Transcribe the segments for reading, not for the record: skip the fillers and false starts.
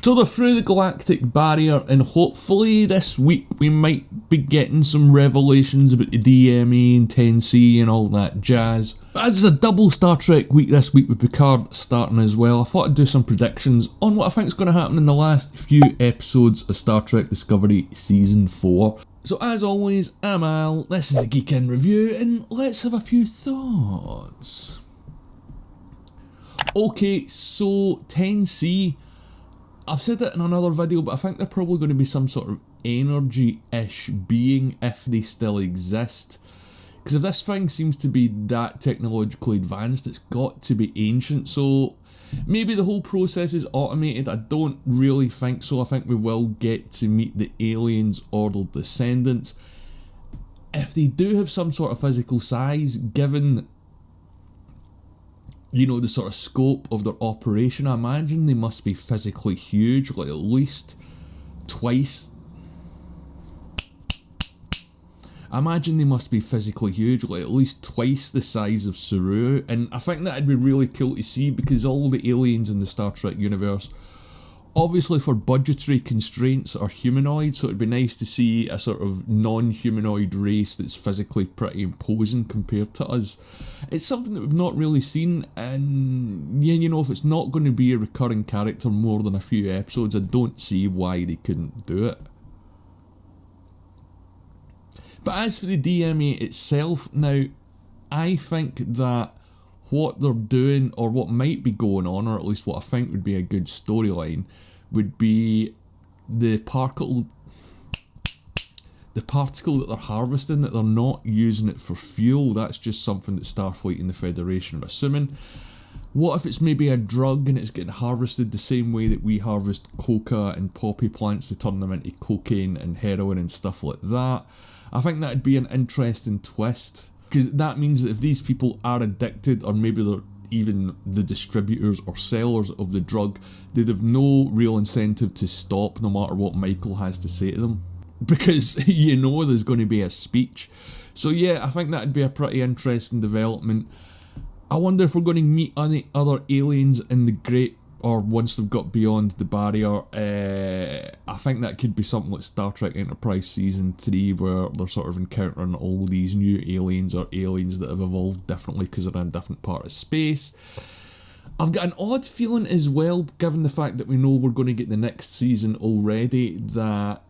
So they're through the galactic barrier, and hopefully this week we might be getting some revelations about the DMA and 10C and all that jazz. But as it's a double Star Trek week this week with Picard starting as well, I thought I'd do some predictions on what I think is going to happen in the last few episodes of Star Trek Discovery Season 4. So as always, I'm Al, this is a Geek In Review, and let's have a few thoughts. Okay, so 10C, I've said it in another video, but I think they're probably going to be some sort of energy-ish being if they still exist. Because if this thing seems to be that technologically advanced, it's got to be ancient, so maybe the whole process is automated. I don't really think so. I think we will get to meet the aliens or their descendants. If they do have some sort of physical size, given, you know, the sort of scope of their operation, I imagine they must be physically huge, like at least twice. I imagine they must be physically huge, like at least twice the size of Saru, and I think that'd be really cool to see because all the aliens in the Star Trek universe, obviously for budgetary constraints, are humanoid, so it'd be nice to see a sort of non-humanoid race that's physically pretty imposing compared to us. It's something that we've not really seen, and yeah, you know, if it's not going to be a recurring character more than a few episodes, I don't see why they couldn't do it. But as for the DMA itself, now, I think that what they're doing, or what might be going on, or at least what I think would be a good storyline, would be the particle that they're harvesting, that they're not using it for fuel. That's just something that Starfleet and the Federation are assuming. What if it's maybe a drug and it's getting harvested the same way that we harvest coca and poppy plants to turn them into cocaine and heroin and stuff like that? I think that'd be an interesting twist, because that means that if these people are addicted, or maybe they're even the distributors or sellers of the drug, they'd have no real incentive to stop no matter what Michael has to say to them, because you know there's going to be a speech. So yeah, I think that'd be a pretty interesting development. I wonder if we're going to meet any other aliens in the Great, or once they've got beyond the barrier. I think that could be something like Star Trek Enterprise Season 3, where they're sort of encountering all these new aliens, or aliens that have evolved differently because they're in a different part of space. I've got an odd feeling as well, given the fact that we know we're going to get the next season already, that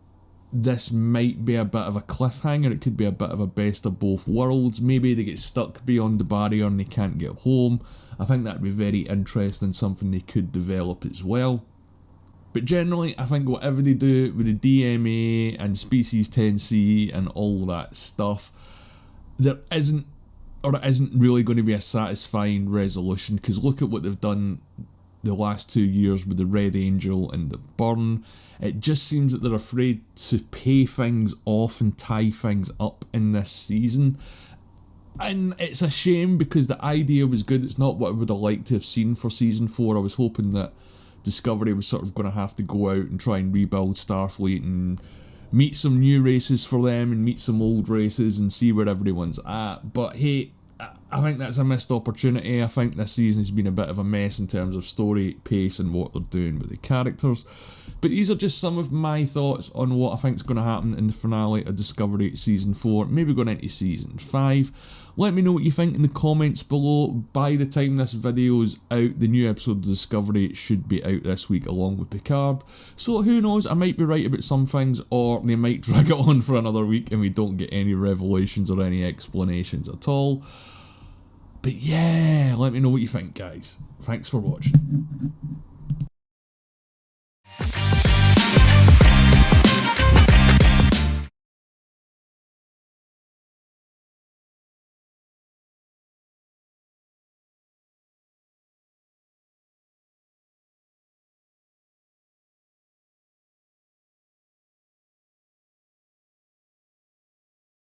this might be a bit of a cliffhanger. It could be a bit of a best of both worlds. Maybe they get stuck beyond the barrier and they can't get home. I think that'd be very interesting, something they could develop as well. But generally, I think whatever they do with the DMA and Species 10C and all that stuff, it isn't really going to be a satisfying resolution, because look at what they've done the last 2 years with the Red Angel and the Burn. It just seems that they're afraid to pay things off and tie things up in this season. And it's a shame, because the idea was good. It's not what I would have liked to have seen for Season 4. I was hoping that Discovery was sort of going to have to go out and try and rebuild Starfleet and meet some new races for them and meet some old races and see where everyone's at. But hey, I think that's a missed opportunity. I think this season has been a bit of a mess in terms of story, pace, and what they're doing with the characters. But these are just some of my thoughts on what I think is going to happen in the finale of Discovery Season 4, maybe going into Season 5. Let me know what you think in the comments below. By the time this video is out, the new episode of Discovery should be out this week along with Picard. So who knows, I might be right about some things, or they might drag it on for another week and we don't get any revelations or any explanations at all. But yeah, let me know what you think, guys. Thanks for watching.